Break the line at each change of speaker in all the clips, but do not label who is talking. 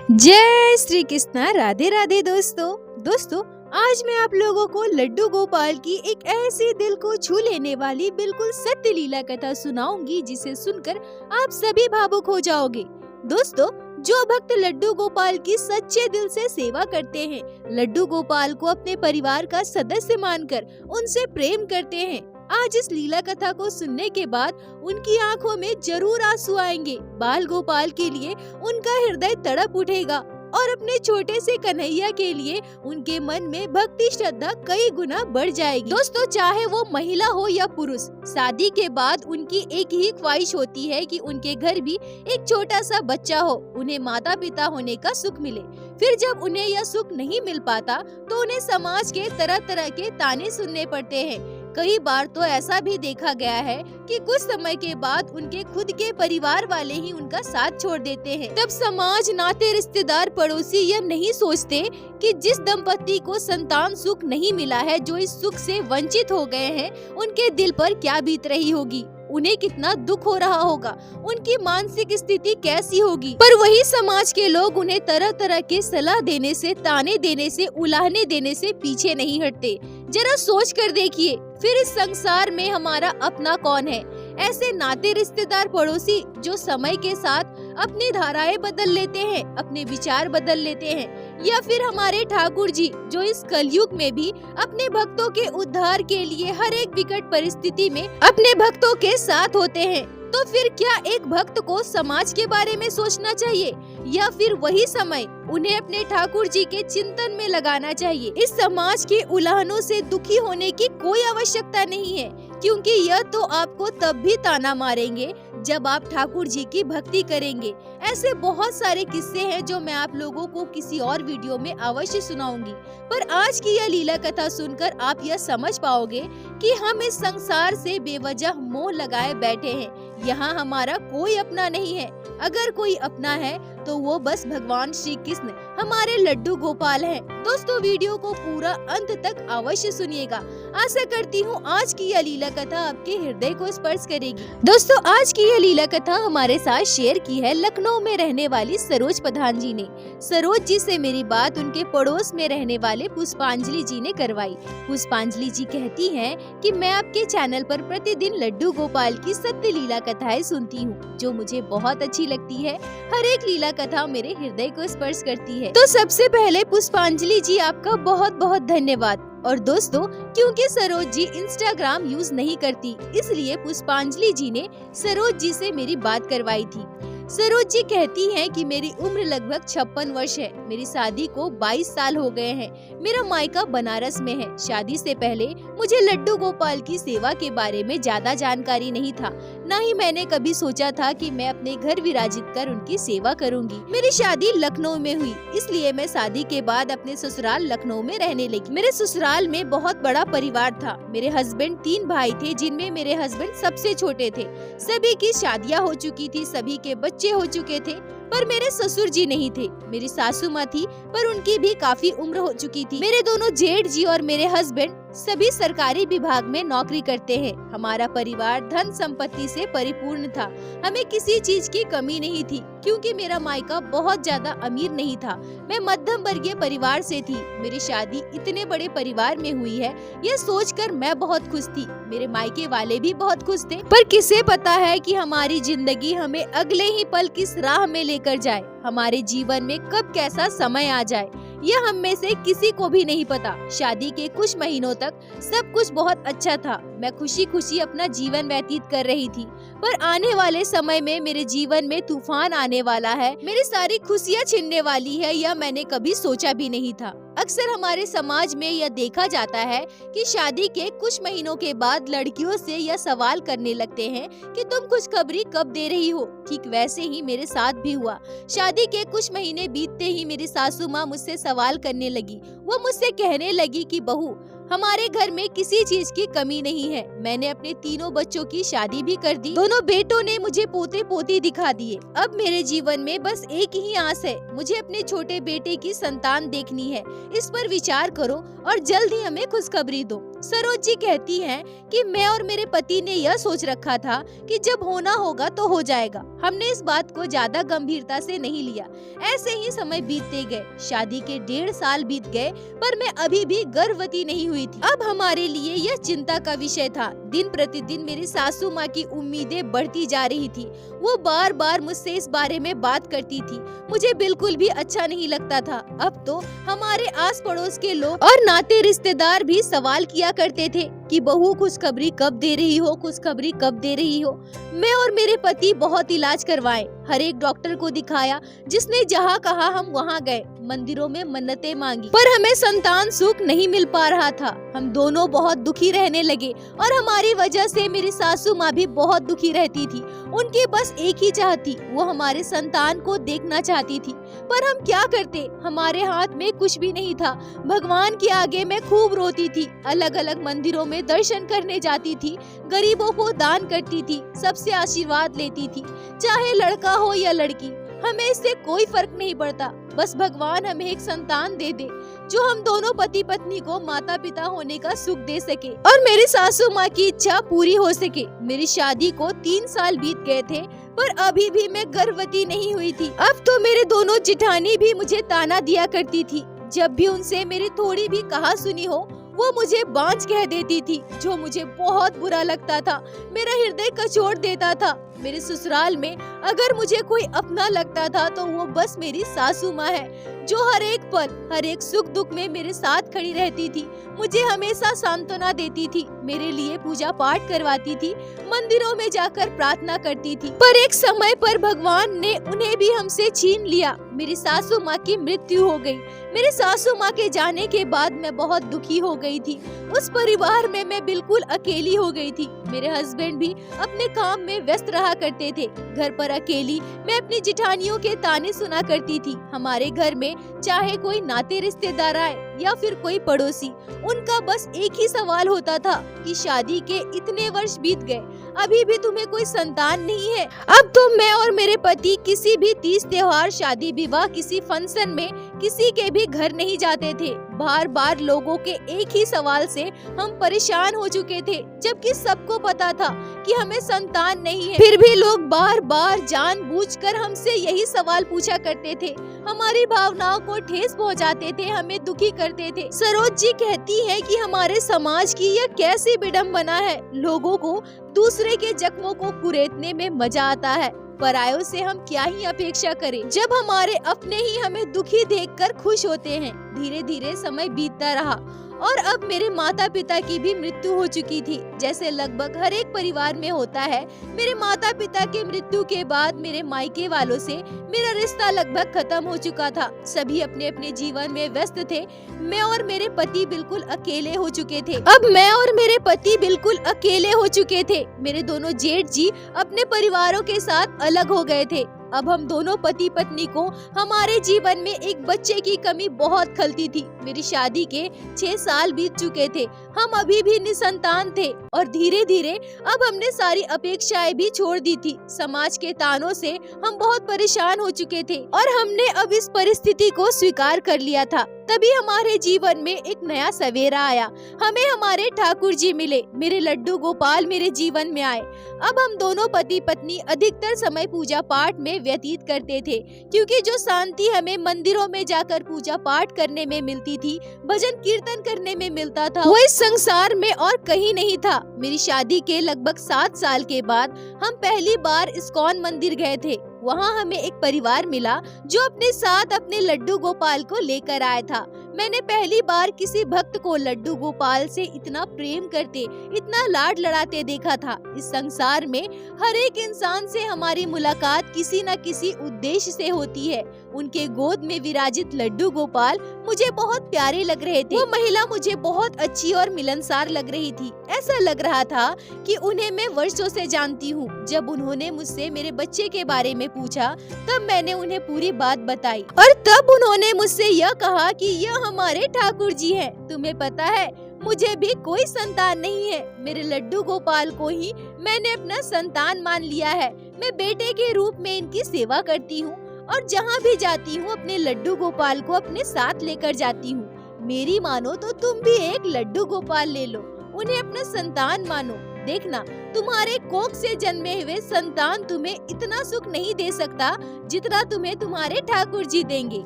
जय श्री कृष्णा। राधे राधे दोस्तों आज मैं आप लोगों को लड्डू गोपाल की एक ऐसी दिल को छू लेने वाली बिल्कुल सत्य लीला कथा सुनाऊंगी जिसे सुनकर आप सभी भावुक हो जाओगे। दोस्तों, जो भक्त लड्डू गोपाल की सच्चे दिल से सेवा करते हैं, लड्डू गोपाल को अपने परिवार का सदस्य मानकर उनसे प्रेम करते हैं, आज इस लीला कथा को सुनने के बाद उनकी आंखों में जरूर आंसू आएंगे। बाल गोपाल के लिए उनका हृदय तड़प उठेगा और अपने छोटे से कन्हैया के लिए उनके मन में भक्ति श्रद्धा कई गुना बढ़ जाएगी। दोस्तों, चाहे वो महिला हो या पुरुष, शादी के बाद उनकी एक ही ख्वाहिश होती है कि उनके घर भी एक छोटा सा बच्चा हो, उन्हें माता पिता होने का सुख मिले। फिर जब उन्हें यह सुख नहीं मिल पाता तो उन्हें समाज के तरह तरह के ताने सुनने पड़ते हैं। कई बार तो ऐसा भी देखा गया है कि कुछ समय के बाद उनके खुद के परिवार वाले ही उनका साथ छोड़ देते हैं। तब समाज, नाते, रिश्तेदार, पड़ोसी यह नहीं सोचते कि जिस दंपति को संतान सुख नहीं मिला है, जो इस सुख से वंचित हो गए हैं, उनके दिल पर क्या बीत रही होगी, उन्हें कितना दुख हो रहा होगा, उनकी मानसिक स्थिति कैसी होगी। पर वही समाज के लोग उन्हें तरह तरह के सलाह देने से, ताने देने से, उलाहने देने से पीछे नहीं हटते। जरा सोच कर देखिए, फिर इस संसार में हमारा अपना कौन है? ऐसे नाते, रिश्तेदार, पड़ोसी जो समय के साथ अपनी धाराएं बदल लेते हैं, अपने विचार बदल लेते हैं, या फिर हमारे ठाकुर जी जो इस कलयुग में भी अपने भक्तों के उद्धार के लिए हर एक विकट परिस्थिति में अपने भक्तों के साथ होते हैं। तो फिर क्या एक भक्त को समाज के बारे में सोचना चाहिए या फिर वही समय उन्हें अपने ठाकुर जी के चिंतन में लगाना चाहिए? इस समाज के उलाहनों से दुखी होने की कोई आवश्यकता नहीं है, क्योंकि यह तो आपको तब भी ताना मारेंगे जब आप ठाकुर जी की भक्ति करेंगे। ऐसे बहुत सारे किस्से हैं जो मैं आप लोगों को किसी और वीडियो में अवश्य सुनाऊंगी, पर आज की यह लीला कथा सुनकर आप यह समझ पाओगे कि हम इस संसार से बेवजह मोह लगाए बैठे हैं। यहाँ हमारा कोई अपना नहीं है। अगर कोई अपना है तो वो बस भगवान श्री कृष्ण, हमारे लड्डू गोपाल हैं। दोस्तों, वीडियो को पूरा अंत तक अवश्य सुनिएगा। आशा करती हूँ आज की यह लीला कथा आपके हृदय को स्पर्श करेगी। दोस्तों, आज की यह लीला कथा हमारे साथ शेयर की है लखनऊ में रहने वाली सरोज प्रधान जी ने। सरोज जी से मेरी बात उनके पड़ोस में रहने वाले पुष्पांजलि जी ने करवाई। पुष्पांजलि जी कहती हैं कि मैं आपके चैनल पर प्रतिदिन लड्डू गोपाल की सत्य लीला कथाएं सुनती हूँ, जो मुझे बहुत अच्छी लगती है। हर एक लीला कथा मेरे हृदय को स्पर्श करती है। तो सबसे पहले पुष्पांजलि जी, आपका बहुत बहुत धन्यवाद। और दोस्तों, क्योंकि सरोज जी इंस्टाग्राम यूज नहीं करती, इसलिए पुष्पांजलि जी ने सरोज जी से मेरी बात करवाई थी। सरोज जी कहती हैं कि मेरी उम्र लगभग 56 वर्ष है। मेरी शादी को 22 साल हो गए हैं। मेरा मायका बनारस में है। शादी से पहले मुझे लड्डू गोपाल की सेवा के बारे में ज्यादा जानकारी नहीं था, न ही मैंने कभी सोचा था कि मैं अपने घर विराजित कर उनकी सेवा करूंगी। मेरी शादी लखनऊ में हुई, इसलिए मैं शादी के बाद अपने ससुराल लखनऊ में रहने लगी। मेरे ससुराल में बहुत बड़ा परिवार था। मेरे हस्बैंड 3 भाई थे, जिनमें मेरे हस्बैंड सबसे छोटे थे। सभी की शादियाँ हो चुकी थी, सभी के बच्चे हो चुके थे, पर मेरे ससुर जी नहीं थे। मेरी सासू माँ थी, पर उनकी भी काफी उम्र हो चुकी थी। मेरे दोनों जेठ जी और मेरे हस्बैंड सभी सरकारी विभाग में नौकरी करते हैं। हमारा परिवार धन संपत्ति से परिपूर्ण था। हमें किसी चीज की कमी नहीं थी, क्योंकि मेरा मायका बहुत ज्यादा अमीर नहीं था। मैं मध्यम वर्गीय परिवार से थी। मेरी शादी इतने बड़े परिवार में हुई है, यह सोचकर मैं बहुत खुश थी। मेरे मायके वाले भी बहुत खुश थे। पर किसे पता है कि हमारी जिंदगी हमें अगले ही पल किस राह में लेकर जाए, हमारे जीवन में कब कैसा समय आ जाए, यह हम में से किसी को भी नहीं पता। शादी के कुछ महीनों तक सब कुछ बहुत अच्छा था। मैं खुशी खुशी अपना जीवन व्यतीत कर रही थी, पर आने वाले समय में मेरे जीवन में तूफान आने वाला है, मेरी सारी खुशियाँ छीनने वाली है, यह मैंने कभी सोचा भी नहीं था। अक्सर हमारे समाज में यह देखा जाता है कि शादी के कुछ महीनों के बाद लड़कियों से यह सवाल करने लगते हैं कि तुम खुशखबरी कब दे रही हो। ठीक वैसे ही मेरे साथ भी हुआ। शादी के कुछ महीने बीतते ही मेरी सासू माँ मुझसे सवाल करने लगी। वो मुझसे कहने लगी कि बहू, हमारे घर में किसी चीज की कमी नहीं है। मैंने अपने तीनों बच्चों की शादी भी कर दी। दोनों बेटों ने मुझे पोते पोती दिखा दिए। अब मेरे जीवन में बस एक ही आस है, मुझे अपने छोटे बेटे की संतान देखनी है। इस पर विचार करो और जल्द ही हमें खुशखबरी दो। सरोज जी कहती हैं कि मैं और मेरे पति ने यह सोच रखा था कि जब होना होगा तो हो जाएगा। हमने इस बात को ज्यादा गंभीरता से नहीं लिया। ऐसे ही समय बीतते गए। शादी के 1.5 साल बीत गए, पर मैं अभी भी गर्भवती नहीं हुई थी। अब हमारे लिए यह चिंता का विषय था। दिन प्रतिदिन मेरी सासू माँ की उम्मीदें बढ़ती जा रही थी। वो बार बार मुझसे इस बारे में बात करती थी। मुझे बिल्कुल भी अच्छा नहीं लगता था। अब तो हमारे आस पड़ोस के लोग और नाते रिश्तेदार भी सवाल किया करते थे कि बहू खुशखबरी कब दे रही हो, खुशखबरी कब दे रही हो। मैं और मेरे पति बहुत इलाज करवाए, हर एक डॉक्टर को दिखाया, जिसने जहाँ कहा हम वहाँ गए, मंदिरों में मन्नतें मांगी, पर हमें संतान सुख नहीं मिल पा रहा था। हम दोनों बहुत दुखी रहने लगे और हमारी वजह से मेरी सासू माँ भी बहुत दुखी रहती थी। उनकी बस एक ही चाह थी, वो हमारे संतान को देखना चाहती थी, पर हम क्या करते, हमारे हाथ में कुछ भी नहीं था। भगवान के आगे मैं खूब रोती थी, अलग अलग मंदिरों में दर्शन करने जाती थी, गरीबों को दान करती थी, सबसे आशीर्वाद लेती थी, चाहे लड़का हो या लड़की, हमें इससे कोई फर्क नहीं पड़ता। बस भगवान हमें एक संतान दे दे जो हम दोनों पति पत्नी को माता पिता होने का सुख दे सके और मेरी सासू माँ की इच्छा पूरी हो सके। मेरी शादी को 3 साल बीत गए थे, पर अभी भी मैं गर्भवती नहीं हुई थी। अब तो मेरे दोनों जिठानी भी मुझे ताना दिया करती थी। जब भी उनसे मेरी थोड़ी भी कहा सुनी हो, वो मुझे बांझ कह देती थी, जो मुझे बहुत बुरा लगता था। मेरा हृदय कचोट देता था। मेरे ससुराल में अगर मुझे कोई अपना लगता था तो वो बस मेरी सासू माँ है, जो हर एक पल, हर एक सुख दुख में मेरे साथ खड़ी रहती थी, मुझे हमेशा सांत्वना देती थी, मेरे लिए पूजा पाठ करवाती थी, मंदिरों में जाकर प्रार्थना करती थी। पर एक समय पर भगवान ने उन्हें भी हमसे छीन लिया। मेरी सासू माँ की मृत्यु हो गई। मेरे सासू माँ के जाने के बाद मैं बहुत दुखी हो गई थी। उस परिवार में मैं बिल्कुल अकेली हो गई थी। मेरे हस्बैंड भी अपने काम में व्यस्त रहा करते थे। घर पर अकेली मैं अपनी जिठानियों के ताने सुना करती थी। हमारे घर में चाहे कोई नाते रिश्तेदार आए या फिर कोई पड़ोसी, उनका बस एक ही सवाल होता था कि शादी के इतने वर्ष बीत गए, अभी भी तुम्हें कोई संतान नहीं है। अब तो मैं और मेरे पति किसी भी तीज त्योहार, शादी विवाह, किसी फंक्शन में किसी के भी घर नहीं जाते थे। बार बार लोगों के एक ही सवाल से हम परेशान हो चुके थे, जबकि सबको पता था कि हमें संतान नहीं है। फिर भी लोग बार बार जानबूझकर हमसे यही सवाल पूछा करते थे, हमारी भावनाओं को ठेस पहुंचाते थे, हमें दुखी करते थे। सरोज जी कहती है कि हमारे समाज की यह कैसी विडंबना है, लोगों को दूसरे के जख्मों को कुरेदने में मजा आता है, परायों से हम क्या ही अपेक्षा करें, जब हमारे अपने ही हमें दुखी देखकर खुश होते हैं। धीरे धीरे समय बीतता रहा और अब मेरे माता पिता की भी मृत्यु हो चुकी थी, जैसे लगभग हर एक परिवार में होता है। मेरे माता पिता के मृत्यु के बाद मेरे मायके वालों से मेरा रिश्ता लगभग खत्म हो चुका था। सभी अपने अपने जीवन में व्यस्त थे। मैं और मेरे पति बिल्कुल अकेले हो चुके थे। अब मैं और मेरे पति बिल्कुल अकेले हो चुके थे। मेरे दोनों जेठ जी अपने परिवारों के साथ अलग हो गए थे। अब हम दोनों पति पत्नी को हमारे जीवन में एक बच्चे की कमी बहुत खलती थी। मेरी शादी के 6 साल बीत चुके थे, हम अभी भी निसंतान थे और धीरे धीरे अब हमने सारी अपेक्षाएं भी छोड़ दी थी। समाज के तानों से हम बहुत परेशान हो चुके थे और हमने अब इस परिस्थिति को स्वीकार कर लिया था। तभी हमारे जीवन में एक नया सवेरा आया। हमें हमारे ठाकुर जी मिले, मेरे लड्डू गोपाल मेरे जीवन में आए। अब हम दोनों पति पत्नी अधिकतर समय पूजा पाठ में व्यतीत करते थे, क्योंकि जो शांति हमें मंदिरों में जाकर पूजा पाठ करने में मिलती थी, भजन कीर्तन करने में मिलता था, वो इस संसार में और कहीं नहीं था। मेरी शादी के लगभग 7 साल के बाद हम पहली बार इस्कॉन मंदिर गए थे। वहाँ हमें एक परिवार मिला जो अपने साथ अपने लड्डू गोपाल को लेकर आया था। मैंने पहली बार किसी भक्त को लड्डू गोपाल से इतना प्रेम करते, इतना लाड लड़ाते देखा था। इस संसार में हर एक इंसान से हमारी मुलाकात किसी न किसी उद्देश्य से होती है। उनके गोद में विराजित लड्डू गोपाल मुझे बहुत प्यारे लग रहे थे। वो महिला मुझे बहुत अच्छी और मिलनसार लग रही थी। ऐसा लग रहा था कि उन्हें मैं वर्षों से जानती हूँ। जब उन्होंने मुझसे मेरे बच्चे के बारे में पूछा, तब मैंने उन्हें पूरी बात बताई और तब उन्होंने मुझसे यह कहा कि यह हमारे ठाकुर जी हैं। तुम्हें पता है, मुझे भी कोई संतान नहीं है। मेरे लड्डू गोपाल को ही मैंने अपना संतान मान लिया है। मैं बेटे के रूप में इनकी सेवा करती हूँ और जहाँ भी जाती हूँ अपने लड्डू गोपाल को अपने साथ लेकर जाती हूँ। मेरी मानो तो तुम भी एक लड्डू गोपाल ले लो, उन्हें अपना संतान मानो। देखना, तुम्हारे कोख से जन्मे हुए संतान तुम्हें इतना सुख नहीं दे सकता जितना तुम्हें तुम्हारे ठाकुर जी देंगे।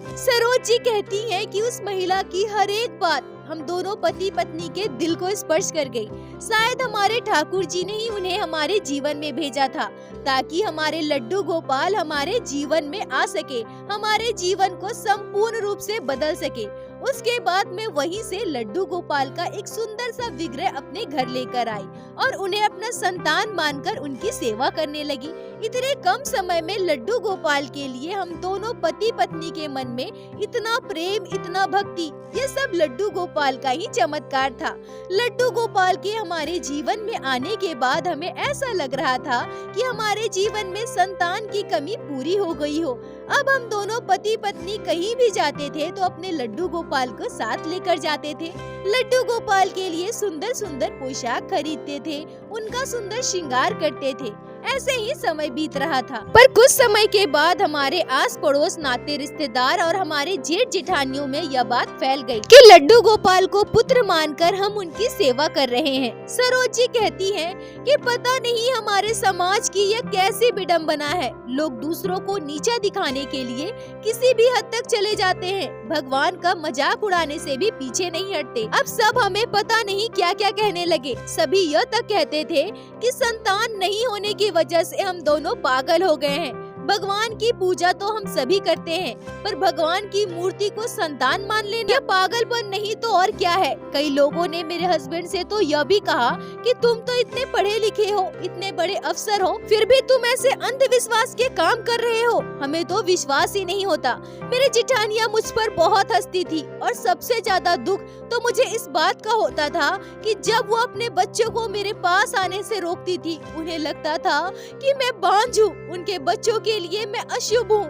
सरोज जी कहती हैं कि उस महिला की हर एक बात हम दोनों पति पत्नी के दिल को स्पर्श कर गई। शायद हमारे ठाकुर जी ने ही उन्हें हमारे जीवन में भेजा था ताकि हमारे लड्डू गोपाल हमारे जीवन में आ सके, हमारे जीवन को संपूर्ण रूप से बदल सके। उसके बाद मैं वहीं से लड्डू गोपाल का एक सुंदर सा विग्रह अपने घर लेकर आई और उन्हें अपना संतान मानकर उनकी सेवा करने लगी। इतने कम समय में लड्डू गोपाल के लिए हम दोनों पति पत्नी के मन में इतना प्रेम, इतना भक्ति, ये सब लड्डू गोपाल का ही चमत्कार था। लड्डू गोपाल के हमारे जीवन में आने के बाद हमें ऐसा लग रहा था कि हमारे जीवन में संतान की कमी पूरी हो गई हो। अब हम दोनों पति पत्नी कहीं भी जाते थे तो अपने लड्डू गोपाल को साथ लेकर जाते थे। लड्डू गोपाल के लिए सुंदर सुंदर पोशाक खरीदते थे, उनका सुंदर श्रृंगार करते थे। ऐसे ही समय बीत रहा था। पर कुछ समय के बाद हमारे आस पड़ोस, नाते रिश्तेदार और हमारे जेठ जेठानियों में यह बात फैल गई कि लड्डू गोपाल को पुत्र मानकर हम उनकी सेवा कर रहे हैं। सरोज जी कहती हैं कि पता नहीं हमारे समाज की यह कैसी विडंबना है। लोग दूसरों को नीचा दिखाने के लिए किसी भी हद तक चले जाते हैं, भगवान का मजाक उड़ाने से भी पीछे नहीं हटते। अब सब हमें पता नहीं क्या क्या कहने लगे। सभी यह तक कहते थे कि संतान नहीं होने की वजह से हम दोनों पागल हो गए हैं। भगवान की पूजा तो हम सभी करते हैं, पर भगवान की मूर्ति को संतान मान लेना यह पागलपन नहीं तो और क्या है। कई लोगों ने मेरे हस्बैंड से तो यह भी कहा कि तुम तो इतने पढ़े लिखे हो, इतने बड़े अफसर हो, फिर भी तुम ऐसे अंधविश्वास के काम कर रहे हो। हमें तो विश्वास ही नहीं होता। मेरी जेठानियाँ मुझ पर बहुत हंसती थी और सबसे ज्यादा दुख तो मुझे इस बात का होता था कि जब वो अपने बच्चों को मेरे पास आने से रोकती थी, उन्हें लगता था कि मैं बांझ हूँ, उनके बच्चों के लिए मैं अशुभ हूँ।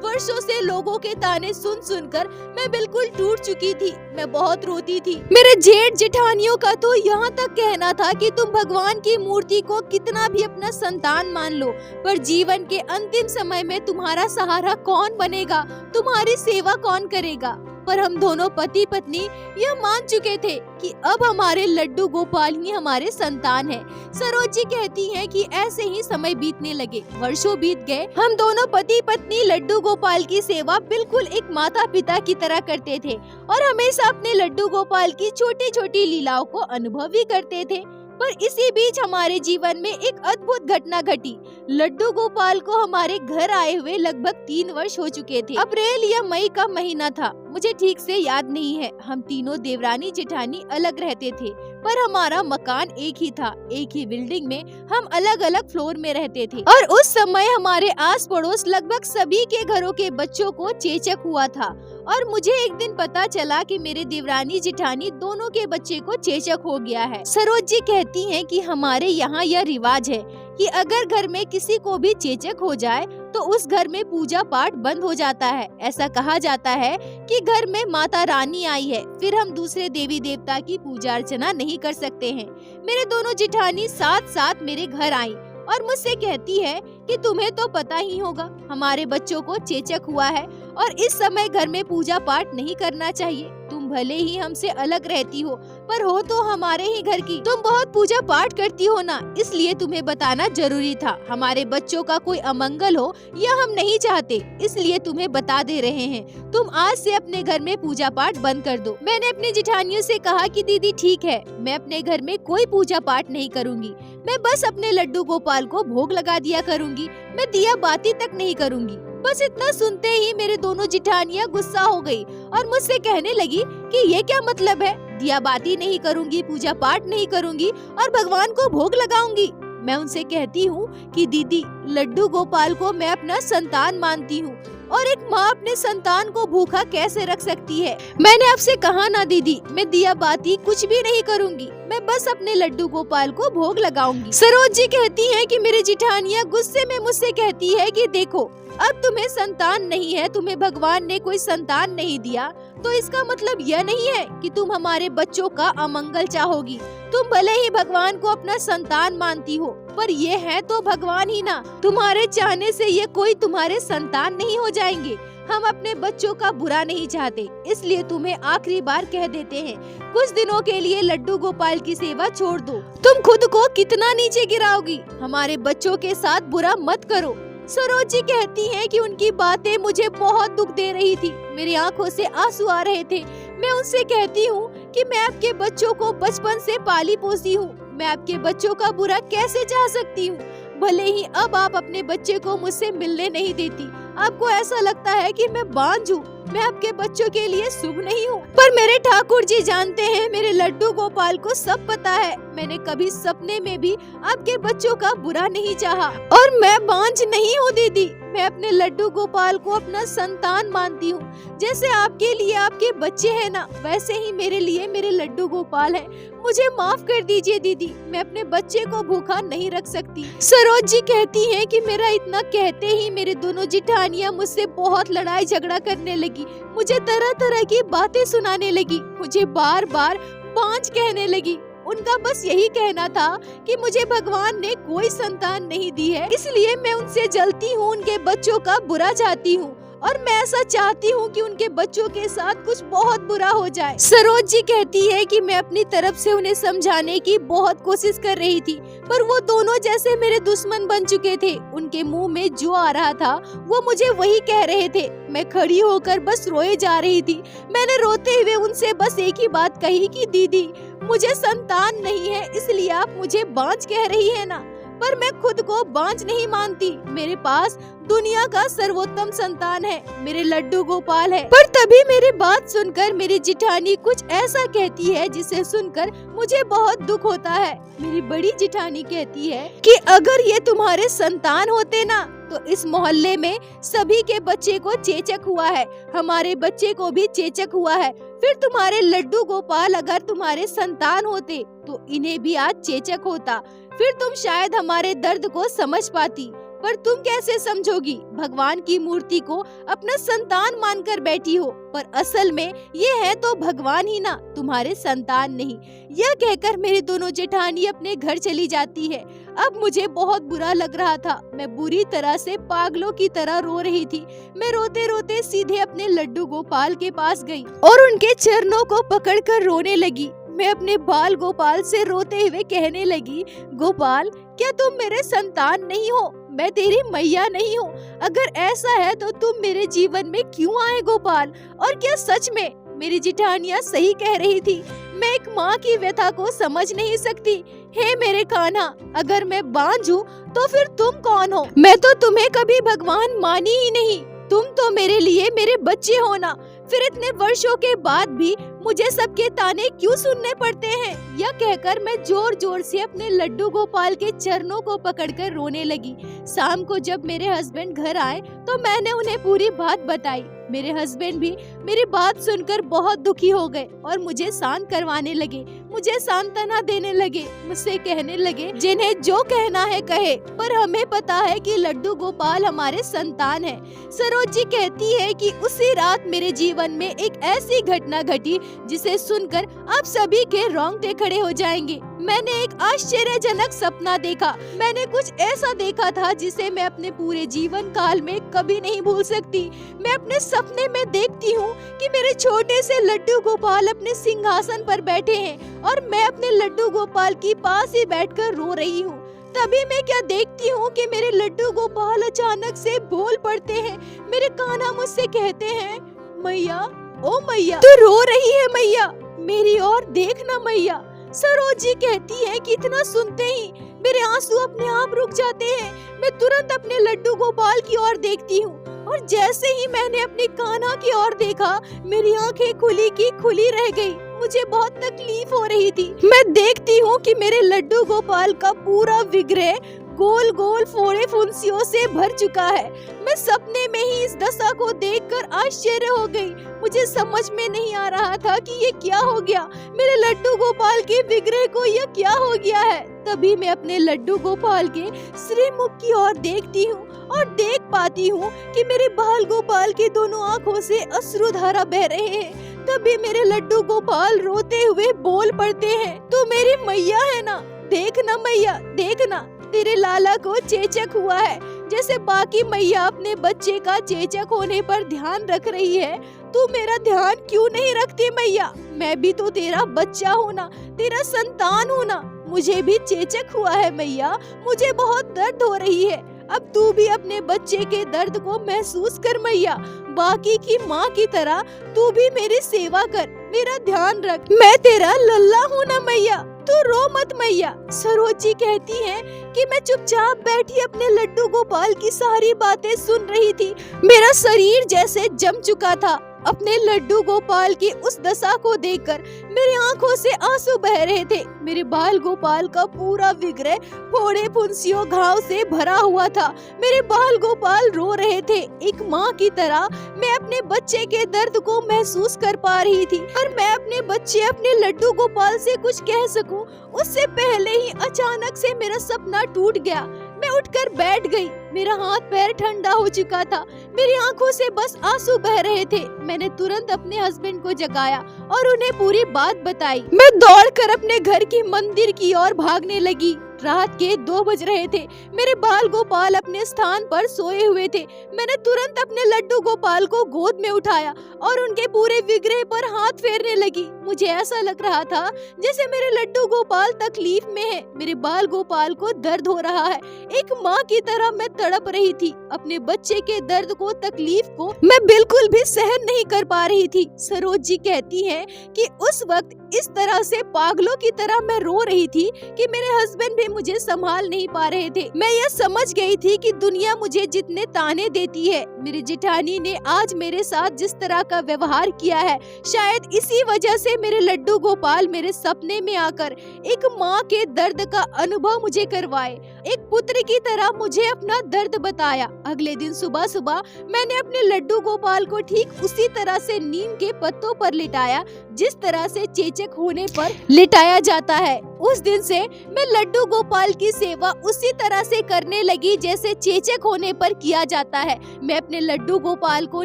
वर्षों से लोगों के ताने सुन सुनकर मैं बिल्कुल टूट चुकी थी। मैं बहुत रोती थी। मेरे जेठ जेठानियों का तो यहाँ तक कहना था कि तुम भगवान की मूर्ति को कितना भी अपना संतान मान लो, पर जीवन के अंतिम समय में तुम्हारा सहारा कौन बनेगा, तुम्हारी सेवा कौन करेगा। पर हम दोनों पति पत्नी यह मान चुके थे कि अब हमारे लड्डू गोपाल ही हमारे संतान हैं। सरोज जी कहती हैं कि ऐसे ही समय बीतने लगे, वर्षों बीत गए। हम दोनों पति पत्नी लड्डू गोपाल की सेवा बिल्कुल एक माता पिता की तरह करते थे और हमेशा अपने लड्डू गोपाल की छोटी छोटी लीलाओं को अनुभव भी करते थे। पर इसी बीच हमारे जीवन में एक अद्भुत घटना घटी। लड्डू गोपाल को हमारे घर आए हुए लगभग 3 वर्ष हो चुके थे। अप्रैल या मई का महीना था, मुझे ठीक से याद नहीं है। हम तीनों देवरानी जेठानी अलग रहते थे, पर हमारा मकान एक ही था। एक ही बिल्डिंग में हम अलग अलग फ्लोर में रहते थे और उस समय हमारे आस पड़ोस लगभग सभी के घरों के बच्चों को चेचक हुआ था और मुझे एक दिन पता चला कि मेरे देवरानी जेठानी दोनों के बच्चे को चेचक हो गया है। सरोज जी कहती हैं कि हमारे यहाँ यह रिवाज है कि अगर घर में किसी को भी चेचक हो जाए तो उस घर में पूजा पाठ बंद हो जाता है। ऐसा कहा जाता है कि घर में माता रानी आई है, फिर हम दूसरे देवी देवता की पूजा अर्चना नहीं कर सकते हैं। मेरे दोनों जेठानी साथ साथ मेरे घर आई और मुझसे कहती है कि तुम्हें तो पता ही होगा हमारे बच्चों को चेचक हुआ है और इस समय घर में पूजा पाठ नहीं करना चाहिए। तुम भले ही हमसे अलग रहती हो, पर हो तो हमारे ही घर की। तुम बहुत पूजा पाठ करती हो ना, इसलिए तुम्हें बताना जरूरी था। हमारे बच्चों का कोई अमंगल हो यह हम नहीं चाहते, इसलिए तुम्हें बता दे रहे हैं। तुम आज से अपने घर में पूजा पाठ बंद कर दो। मैंने अपनी जेठानियों से कहा कि दीदी ठीक है, मैं अपने घर में कोई पूजा पाठ नहीं करूँगी। मैं बस अपने लड्डू गोपाल को भोग लगा दिया करूँगी, मैं दिया बाती तक नहीं करूँगी। बस इतना सुनते ही मेरे दोनों जेठानियाँ गुस्सा हो गई और मुझसे कहने लगी कि ये क्या मतलब है, दिया बाती नहीं करूँगी, पूजा पाठ नहीं करूँगी और भगवान को भोग लगाऊंगी। मैं उनसे कहती हूँ कि दीदी, लड्डू गोपाल को मैं अपना संतान मानती हूँ और एक माँ अपने संतान को भूखा कैसे रख सकती है। मैंने आपसे कहा ना दीदी, मैं दिया बाती कुछ भी नहीं करूँगी, मैं बस अपने लड्डू गोपाल को भोग लगाऊंगी। सरोज जी कहती हैं कि मेरी जेठानियाँ गुस्से में मुझसे कहती है कि देखो, अब तुम्हें संतान नहीं है, तुम्हें भगवान ने कोई संतान नहीं दिया, तो इसका मतलब यह नहीं है कि तुम हमारे बच्चों का अमंगल चाहोगी। तुम भले ही भगवान को अपना संतान मानती हो, पर ये है तो भगवान ही ना। तुम्हारे चाहने से ये कोई तुम्हारे संतान नहीं हो जाएंगे। हम अपने बच्चों का बुरा नहीं चाहते, इसलिए तुम्हें आखिरी बार कह देते हैं, कुछ दिनों के लिए लड्डू गोपाल की सेवा छोड़ दो। तुम खुद को कितना नीचे गिराओगी, हमारे बच्चों के साथ बुरा मत करो। सरोज जी कहती हैं कि उनकी बातें मुझे बहुत दुख दे रही थी, मेरी आंखों से आंसू आ रहे थे। मैं उनसे कहती हूँ कि मैं आपके बच्चों को बचपन से पाली पोसी हूँ, मैं आपके बच्चों का बुरा कैसे चाह सकती हूँ। भले ही अब आप अपने बच्चे को मुझसे मिलने नहीं देती, आपको ऐसा लगता है कि मैं बांझ हूँ, मैं आपके बच्चों के लिए शुभ नहीं हूँ, पर मेरे ठाकुर जी जानते हैं, मेरे लड्डू गोपाल को सब पता है। मैंने कभी सपने में भी आपके बच्चों का बुरा नहीं चाहा, और मैं बांझ नहीं हूँ दीदी। मैं अपने लड्डू गोपाल को अपना संतान मानती हूँ। जैसे आपके लिए आपके बच्चे हैं ना, वैसे ही मेरे लिए मेरे लड्डू गोपाल है। मुझे माफ कर दीजिए दीदी, मैं अपने बच्चे को भूखा नहीं रख सकती। सरोज जी कहती हैं कि मेरा इतना कहते ही मेरे दोनों जिठानियां मुझसे बहुत लड़ाई झगड़ा करने लगी, मुझे तरह तरह की बातें सुनाने लगी, मुझे बार बार बांझ कहने लगी। उनका बस यही कहना था कि मुझे भगवान ने कोई संतान नहीं दी है, इसलिए मैं उनसे जलती हूँ, उनके बच्चों का बुरा चाहती हूँ, और मैं ऐसा चाहती हूँ कि उनके बच्चों के साथ कुछ बहुत बुरा हो जाए। सरोज जी कहती है कि मैं अपनी तरफ से उन्हें समझाने की बहुत कोशिश कर रही थी, पर वो दोनों जैसे मेरे दुश्मन बन चुके थे। उनके मुंह में जो आ रहा था वो मुझे वही कह रहे थे। मैं खड़ी होकर बस रोए जा रही थी। मैंने रोते हुए उनसे बस एक ही बात कही कि दीदी मुझे संतान नहीं है, इसलिए आप मुझे बांझ कह रही है ना, पर मैं खुद को बांझ नहीं मानती। मेरे पास दुनिया का सर्वोत्तम संतान है, मेरे लड्डू गोपाल है। पर तभी मेरी बात सुनकर मेरी जिठानी कुछ ऐसा कहती है जिसे सुनकर मुझे बहुत दुख होता है। मेरी बड़ी जिठानी कहती है कि अगर ये तुम्हारे संतान होते ना, तो इस मोहल्ले में सभी के बच्चे को चेचक हुआ है, हमारे बच्चे को भी चेचक हुआ है। फिर तुम्हारे लड्डू गोपाल अगर तुम्हारे संतान होते तो इन्हें भी आज चेचक होता, फिर तुम शायद हमारे दर्द को समझ पाती। पर तुम कैसे समझोगी, भगवान की मूर्ति को अपना संतान मानकर बैठी हो, पर असल में ये है तो भगवान ही ना, तुम्हारे संतान नहीं। यह कहकर मेरी दोनों जेठानी अपने घर चली जाती है। अब मुझे बहुत बुरा लग रहा था, मैं बुरी तरह से पागलों की तरह रो रही थी। मैं रोते रोते सीधे अपने लड्डू गोपाल के पास गई और उनके चरणों को पकड़कर रोने लगी। मैं अपने बाल गोपाल से रोते हुए कहने लगी, गोपाल क्या तुम मेरे संतान नहीं हो, मैं तेरी मैया नहीं हूँ? अगर ऐसा है तो तुम मेरे जीवन में क्यों आए गोपाल? और क्या सच में मेरी जिठानियाँ सही कह रही थी? मैं एक माँ की व्यथा को समझ नहीं सकती। हे मेरे कान्हा, अगर मैं बांझ हूँ तो फिर तुम कौन हो? मैं तो तुम्हें कभी भगवान मानी ही नहीं, तुम तो मेरे लिए मेरे बच्चे हो ना। फिर इतने वर्षों के बाद भी मुझे सबके ताने क्यों सुनने पड़ते हैं? यह कहकर मैं जोर जोर से अपने लड्डू गोपाल के चरणों को पकड़कर रोने लगी। शाम को जब मेरे हस्बैंड घर आए तो मैंने उन्हें पूरी बात बताई। मेरे हस्बैंड भी मेरी बात सुनकर बहुत दुखी हो गए और मुझे शांत करवाने लगे, मुझे सांत्वना देने लगे, मुझसे कहने लगे जिन्हें जो कहना है कहे, पर हमें पता है कि लड्डू गोपाल हमारे संतान है। सरोज जी कहती है कि उसी रात मेरे जीवन में एक ऐसी घटना घटी जिसे सुनकर आप सभी के रोंगटे खड़े हो जाएंगे। मैंने एक आश्चर्यजनक सपना देखा। मैंने कुछ ऐसा देखा था जिसे मैं अपने पूरे जीवन काल में कभी नहीं भूल सकती। मैं अपने सपने में देखती हूँ कि मेरे छोटे से लड्डू गोपाल अपने सिंहासन पर बैठे हैं और मैं अपने लड्डू गोपाल के पास ही बैठकर रो रही हूँ। तभी मैं क्या देखती हूँ कि मेरे लड्डू गोपाल अचानक से बोल पड़ते हैं। मेरे कान्हा मुझसे कहते हैं, मैया, ओ मैया, तू रो रही है मैया, मेरी ओर देखना मैया। सरोज जी कहती है कि इतना सुनते ही मेरे आंसू अपने आप रुक जाते हैं। मैं तुरंत अपने लड्डू गोपाल की ओर देखती हूँ और जैसे ही मैंने अपने कान्हा की ओर देखा, मेरी आंखें खुली की खुली रह गई। मुझे बहुत तकलीफ हो रही थी। मैं देखती हूँ कि मेरे लड्डू गोपाल का पूरा विग्रह गोल गोल फोड़े फुंसियों से भर चुका है। मैं सपने में ही इस दशा को देखकर आश्चर्य हो गई। मुझे समझ में नहीं आ रहा था कि ये क्या हो गया, मेरे लड्डू गोपाल के विग्रह को यह क्या हो गया है। तभी मैं अपने लड्डू गोपाल के श्रीमुख की ओर देखती हूँ और देख पाती हूँ कि मेरे बाल गोपाल की दोनों आँखों से अश्रुधारा बह रहे हैं। तभी मेरे लड्डू गोपाल रोते हुए बोल पड़ते हैं, तू मेरी मैया है ना, देखना मैया देखना, तेरे लाला को चेचक हुआ है। जैसे बाकी मैया अपने बच्चे का चेचक होने पर ध्यान रख रही है, तू मेरा ध्यान क्यों नहीं रखती मैया? मैं भी तो तेरा बच्चा हूँ ना, तेरा संतान हूँ ना। मुझे भी चेचक हुआ है मैया, मुझे बहुत दर्द हो रही है। अब तू भी अपने बच्चे के दर्द को महसूस कर मैया। बाकी की माँ की तरह तू भी मेरी सेवा कर, मेरा ध्यान रख। मैं तेरा लल्ला हूँ ना मैया, तू रो मत मैया। सरोजी कहती है कि मैं चुपचाप बैठी अपने लड्डू गोपाल की सारी बातें सुन रही थी। मेरा शरीर जैसे जम चुका था। अपने लड्डू गोपाल की उस दशा को देखकर मेरी आंखों से आंसू बह रहे थे। मेरे बाल गोपाल का पूरा विग्रह फोड़े फुंसियों घाव से भरा हुआ था। मेरे बाल गोपाल रो रहे थे। एक माँ की तरह मैं अपने बच्चे के दर्द को महसूस कर पा रही थी। और मैं अपने बच्चे अपने लड्डू गोपाल से कुछ कह सकूं, उससे पहले ही अचानक से मेरा सपना टूट गया। मैं उठकर बैठ गई। मेरा हाथ पैर ठंडा हो चुका था। मेरी आंखों से बस आंसू बह रहे थे। मैंने तुरंत अपने हस्बैंड को जगाया और उन्हें पूरी बात बताई। मैं दौड़कर अपने घर की मंदिर की ओर भागने लगी। रात के 2 बज रहे थे। मेरे बाल गोपाल अपने स्थान पर सोए हुए थे। मैंने तुरंत अपने लड्डू गोपाल को गोद में उठाया और उनके पूरे विग्रह पर हाथ फेरने लगी। मुझे ऐसा लग रहा था जैसे मेरे लड्डू गोपाल तकलीफ में है। मेरे बाल गोपाल को दर्द हो रहा है। एक माँ की तरह मैं तड़प रही थी। अपने बच्चे के दर्द को, तकलीफ को मैं बिल्कुल भी सहन नहीं कर पा रही थी। सरोज जी कहती हैं कि उस वक्त इस तरह से पागलों की तरह मैं रो रही थी कि मेरे हस्बैंड भी मुझे संभाल नहीं पा रहे थे। मैं यह समझ गई थी कि दुनिया मुझे जितने ताने देती है, मेरी जेठानी ने आज मेरे साथ जिस तरह का व्यवहार किया है, शायद इसी वजह से मेरे लड्डू गोपाल मेरे सपने में आकर एक माँ के दर्द का अनुभव मुझे करवाए, एक पुत्र की तरह मुझे अपना दर्द बताया। अगले दिन सुबह सुबह मैंने अपने लड्डू गोपाल को ठीक उसी तरह से नीम के पत्तों पर लिटाया जिस तरह से चेचक होने पर लिटाया जाता है। उस दिन से मैं लड्डू गोपाल की सेवा उसी तरह से करने लगी जैसे चेचक होने पर किया जाता है। मैं अपने लड्डू गोपाल को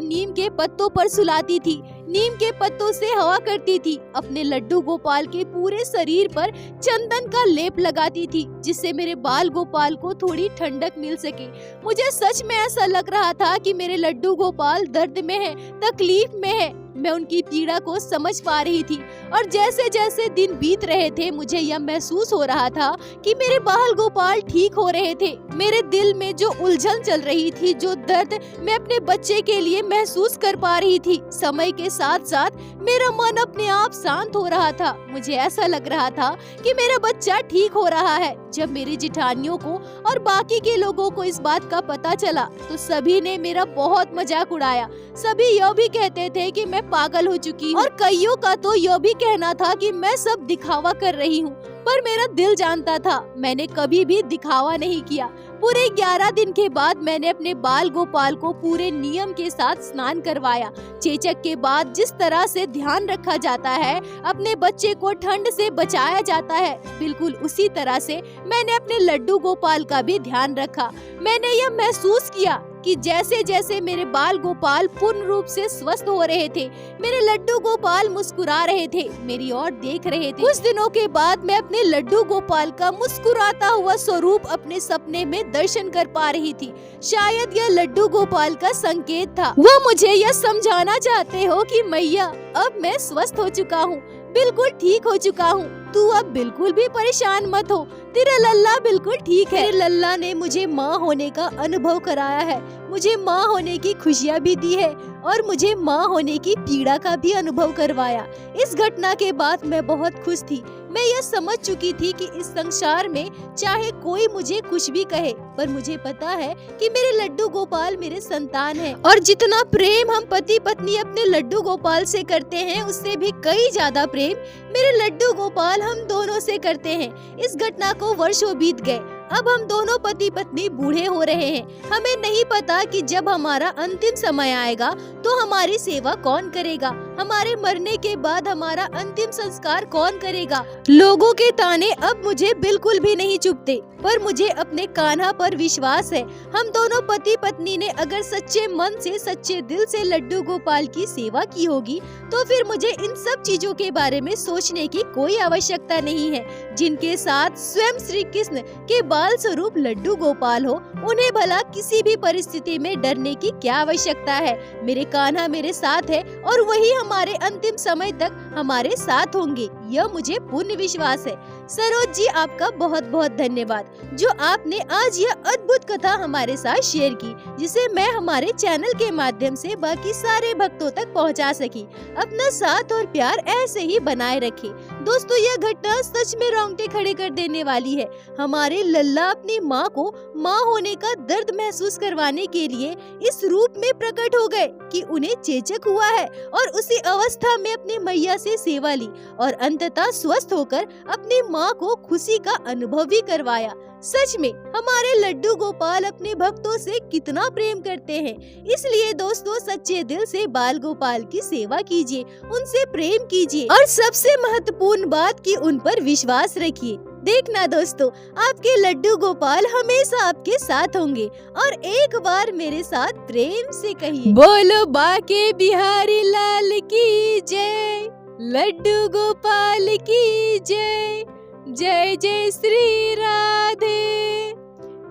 नीम के पत्तों पर सुलाती थी, नीम के पत्तों से हवा करती थी। अपने लड्डू गोपाल के पूरे शरीर पर चंदन का लेप लगाती थी जिससे मेरे बाल गोपाल को थोड़ी ठंडक मिल सके। मुझे सच में ऐसा लग रहा था कि मेरे लड्डू गोपाल दर्द में है, तकलीफ में है। मैं उनकी पीड़ा को समझ पा रही थी और जैसे जैसे दिन बीत रहे थे मुझे यह महसूस हो रहा था कि मेरे बाल गोपाल ठीक हो रहे थे। मेरे दिल में जो उलझन चल रही थी, जो दर्द मैं अपने बच्चे के लिए महसूस कर पा रही थी, समय के साथ साथ मेरा मन अपने आप शांत हो रहा था। मुझे ऐसा लग रहा था कि मेरा बच्चा ठीक हो रहा है। जब मेरी जेठानियों को और बाकी के लोगों को इस बात का पता चला तो सभी ने मेरा बहुत मजाक उड़ाया। सभी यह भी कहते थे कि मैं पागल हो चुकी हूँ और कईयों का तो यह भी कहना था कि मैं सब दिखावा कर रही हूँ। पर मेरा दिल जानता था मैंने कभी भी दिखावा नहीं किया। पूरे 11 दिन के बाद मैंने अपने बाल गोपाल को पूरे नियम के साथ स्नान करवाया। चेचक के बाद जिस तरह से ध्यान रखा जाता है, अपने बच्चे को ठंड से बचाया जाता है, बिल्कुल उसी तरह से मैंने अपने लड्डू गोपाल का भी ध्यान रखा। मैंने यह महसूस किया कि जैसे जैसे मेरे बाल गोपाल पूर्ण रूप से स्वस्थ हो रहे थे, मेरे लड्डू गोपाल मुस्कुरा रहे थे, मेरी ओर देख रहे थे। कुछ दिनों के बाद मैं अपने लड्डू गोपाल का मुस्कुराता हुआ स्वरूप अपने सपने में दर्शन कर पा रही थी। शायद यह लड्डू गोपाल का संकेत था। वह मुझे यह समझाना चाहते हो कि मैया अब मैं स्वस्थ हो चुका हूँ, बिल्कुल ठीक हो चुका हूँ, तू अब बिल्कुल भी परेशान मत हो, तेरा लल्ला बिल्कुल ठीक है। तेरे लल्ला ने मुझे माँ होने का अनुभव कराया है, मुझे माँ होने की खुशियाँ भी दी है और मुझे माँ होने की पीड़ा का भी अनुभव करवाया। इस घटना के बाद मैं बहुत खुश थी। मैं यह समझ चुकी थी कि इस संसार में चाहे कोई मुझे कुछ भी कहे, पर मुझे पता है कि मेरे लड्डू गोपाल मेरे संतान हैं और जितना प्रेम हम पति पत्नी अपने लड्डू गोपाल से करते हैं, उससे भी कई ज्यादा प्रेम मेरे लड्डू गोपाल हम दोनों से करते हैं। इस घटना को वर्षों बीत गए अब हम दोनों पति पत्नी बूढ़े हो रहे हैं। हमें नहीं पता कि जब हमारा अंतिम समय आएगा तो हमारी सेवा कौन करेगा, हमारे मरने के बाद हमारा अंतिम संस्कार कौन करेगा। लोगों के ताने अब मुझे बिल्कुल भी नहीं चुभते, पर मुझे अपने कान्हा पर विश्वास है। हम दोनों पति पत्नी ने अगर सच्चे मन से, सच्चे दिल से लड्डू गोपाल की सेवा की होगी तो फिर मुझे इन सब चीजों के बारे में सोचने की कोई आवश्यकता नहीं है। जिनके साथ स्वयं श्री कृष्ण के बाल स्वरूप लड्डू गोपाल हो, उन्हें भला किसी भी परिस्थिति में डरने की क्या आवश्यकता है। मेरे कान्हा मेरे साथ है और वही हमारे अंतिम समय तक हमारे साथ होंगे, यह मुझे पूर्ण विश्वास है। सरोज जी, आपका बहुत बहुत धन्यवाद जो आपने आज यह अद्भुत कथा हमारे साथ शेयर की, जिसे मैं हमारे चैनल के माध्यम से बाकी सारे भक्तों तक पहुंचा सकी। अपना साथ और प्यार ऐसे ही बनाए रखें। दोस्तों, यह घटना सच में रोंगटे खड़े कर देने वाली है। हमारे लल्ला अपनी माँ को माँ होने का दर्द महसूस करवाने के लिए इस रूप में प्रकट हो गए कि उन्हें चेचक हुआ है और उसी अवस्था में अपनी मैया से सेवा ली और अंततः स्वस्थ होकर अपनी माँ को खुशी का अनुभव भी करवाया। सच में हमारे लड्डू गोपाल अपने भक्तों से कितना प्रेम करते हैं। इसलिए दोस्तों, सच्चे दिल से बाल गोपाल की सेवा कीजिए, उनसे प्रेम कीजिए और सबसे महत्वपूर्ण बात कि उन पर विश्वास रखिए। देखना दोस्तों, आपके लड्डू गोपाल हमेशा आपके साथ होंगे। और एक बार मेरे साथ प्रेम से कहिए, बोलो बाके बिहारी लाल की जय, लड्डू गोपाल की जय, जय जय श्री राधे।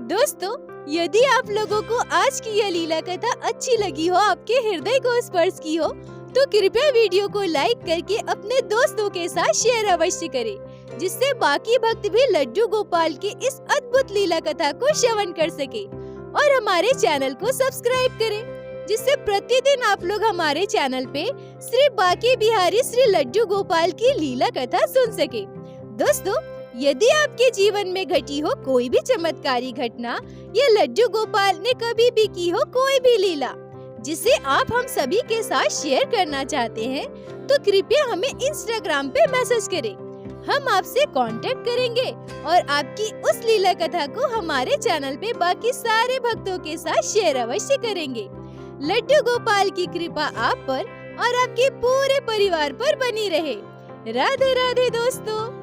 दोस्तों, यदि आप लोगों को आज की यह लीला कथा अच्छी लगी हो, आपके हृदय को स्पर्श की हो, तो कृपया वीडियो को लाइक करके अपने दोस्तों के साथ शेयर अवश्य करें, जिससे बाकी भक्त भी लड्डू गोपाल की इस अद्भुत लीला कथा को श्रवण कर सके। और हमारे चैनल को सब्सक्राइब करें, जिससे प्रतिदिन आप लोग हमारे चैनल पे श्री बाके बिहारी श्री लड्डू गोपाल की लीला कथा सुन सके। दोस्तों, यदि आपके जीवन में घटी हो कोई भी चमत्कारी घटना या लड्डू गोपाल ने कभी भी की हो कोई भी लीला जिसे आप हम सभी के साथ शेयर करना चाहते हैं, तो कृपया हमें इंस्टाग्राम पे मैसेज करें। हम आपसे कांटेक्ट करेंगे और आपकी उस लीला कथा को हमारे चैनल पे बाकी सारे भक्तों के साथ शेयर अवश्य करेंगे। लड्डू गोपाल की कृपा आप पर और आपके पूरे परिवार पर बनी रहे। राधे राधे दोस्तों।